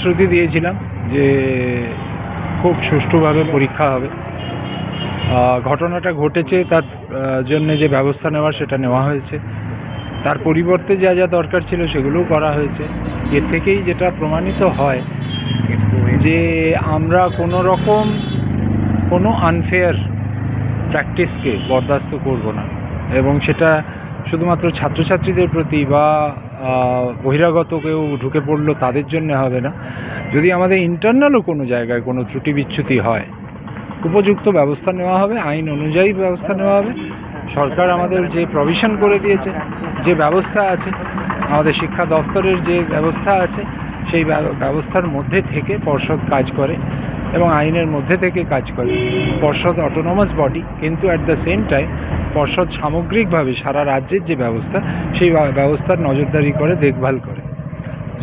প্রতিশ্রুতি দিয়েছিলাম যে খুব সুষ্ঠুভাবে পরীক্ষা হবে। ঘটনাটা ঘটেছে, তার জন্য যে ব্যবস্থা নেওয়ার সেটা নেওয়া হয়েছে। তার পরিবর্তে যা যা দরকার ছিল সেগুলোও করা হয়েছে। এর থেকেই যেটা প্রমাণিত হয় যে আমরা কোনো আনফেয়ার প্র্যাকটিসকে বরদাস্ত করব না, এবং সেটা শুধুমাত্র ছাত্রছাত্রীদের প্রতি বা বহিরাগত কেউ ঢুকে পড়লো তাদের জন্য হবে না। যদি আমাদের ইন্টারনালও কোনো জায়গায় কোনো ত্রুটি বিচ্যুতি হয়, উপযুক্ত ব্যবস্থা নেওয়া হবে, আইন অনুযায়ী ব্যবস্থা নেওয়া হবে। সরকার আমাদের যে প্রভিশন করে দিয়েছে, যে ব্যবস্থা আছে, আমাদের শিক্ষা দপ্তরের যে ব্যবস্থা আছে, সেই ব্যবস্থার মধ্যে থেকে পর্ষদ কাজ করে এবং আইনের মধ্যে থেকে কাজ করে। পর্ষদ অটোনমাস বডি, কিন্তু অ্যাট দ্য সেম টাইম পর্ষদ সামগ্রিকভাবে সারা রাজ্যের যে ব্যবস্থা, সেই ব্যবস্থার নজরদারি করে, দেখভাল করে।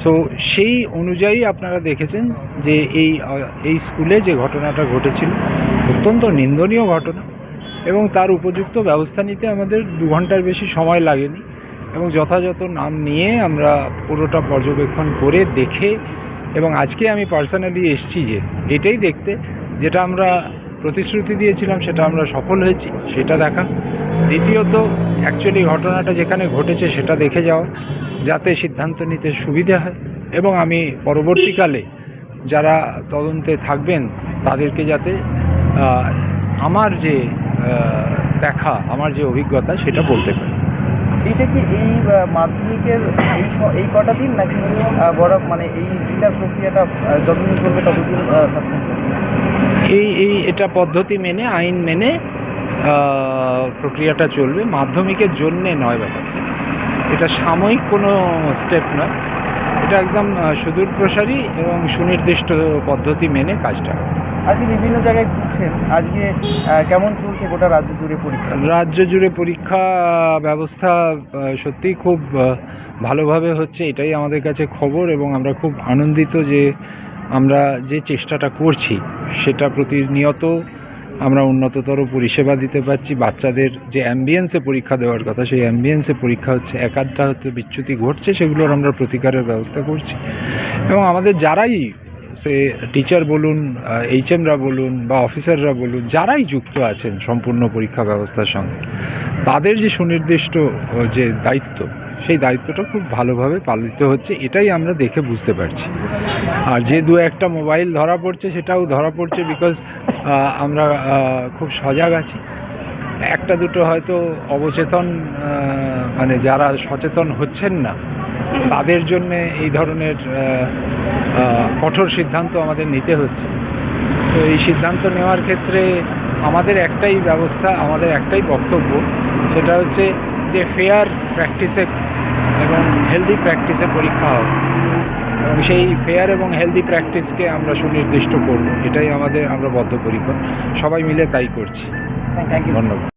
সো সেই অনুযায়ী আপনারা দেখেছেন যে এই স্কুলে যে ঘটনাটা ঘটেছিল অত্যন্ত নিন্দনীয় ঘটনা, এবং তার উপযুক্ত ব্যবস্থা নিতে আমাদের 2 ঘন্টার বেশি সময় লাগেনি, এবং যথাযথ নাম নিয়ে আমরা পুরোটা পর্যবেক্ষণ করে দেখে, এবং আজকে আমি পার্সোনালি এসেছি যে এটাই দেখতে, যেটা আমরা প্রতিশ্রুতি দিয়েছিলাম সেটা আমরা সফল হয়েছি সেটা দেখা। দ্বিতীয়ত অ্যাকচুয়ালি ঘটনাটা যেখানে ঘটেছে সেটা দেখে যাওয়া, যাতে সিদ্ধান্ত নিতে সুবিধা হয়, এবং আমি পরবর্তীকালে যারা তদন্তে থাকবেন তাদেরকে যাতে আমার যে দেখা, আমার যে অভিজ্ঞতা সেটা বলতে পারি। এইটা কি এই মাধ্যমিকের এই কটা দিন, নাকি বড় মানে এই বিচার প্রক্রিয়াটা যতদিন চলবে ততদিন সাসপেন্ড করবে? এটা পদ্ধতি মেনে, আইন মেনে প্রক্রিয়াটা চলবে। মাধ্যমিকের জন্যে নয় ব্যাপারটা, এটা সাময়িক কোনো স্টেপ নয়, এটা একদম সুদূরপ্রসারী এবং সুনির্দিষ্ট পদ্ধতি মেনে কাজটা। আজকে বিভিন্ন জায়গায় ঘুরছেন, আজকে কেমন চলছে গোটা রাজ্য জুড়ে পরীক্ষা? রাজ্য জুড়ে পরীক্ষা ব্যবস্থা সত্যিই খুব ভালোভাবে হচ্ছে, এটাই আমাদের কাছে খবর, এবং আমরা খুব আনন্দিত যে আমরা যে চেষ্টাটা করছি সেটা প্রতিনিয়ত আমরা উন্নততর পরিষেবা দিতে পারছি। বাচ্চাদের যে অ্যাম্বিয়েন্সে পরীক্ষা দেওয়ার কথা, সেই অ্যাম্বিয়েন্সে পরীক্ষা হচ্ছে। একাধটা হয়তো বিচ্যুতি ঘটছে, সেগুলোর আমরা প্রতিকারের ব্যবস্থা করছি, এবং আমাদের যারাই সে টিচার বলুন, এইচএমরা বলুন বা অফিসাররা বলুন, যারাই যুক্ত আছেন সম্পূর্ণ পরীক্ষা ব্যবস্থার সঙ্গে, তাদের যে সুনির্দিষ্ট যে দায়িত্ব, সেই দায়িত্বটা খুব ভালোভাবে পালিত হচ্ছে, এটাই আমরা দেখে বুঝতে পারছি। আর যে 2-1টা মোবাইল ধরা পড়ছে, সেটাও ধরা পড়ছে বিকজ আমরা খুব সজাগ আছি। 1-2 হয়তো অবচেতন, মানে যারা সচেতন হচ্ছেন না, তাদের জন্যে এই ধরনের কঠোর সিদ্ধান্ত আমাদের নিতে হচ্ছে। তো এই সিদ্ধান্ত নেওয়ার ক্ষেত্রে আমাদের একটাই ব্যবস্থা, আমাদের একটাই বক্তব্য, সেটা হচ্ছে যে ফেয়ার প্র্যাকটিসে এবং হেলদি প্র্যাকটিসে পরীক্ষা হবে, এবং সেই ফেয়ার এবং হেলদি প্র্যাকটিসকে আমরা সুনির্দিষ্ট করব, এটাই আমরা বদ্ধপরিকর, সবাই মিলে তাই করছি। Thank you. ধন্যবাদ।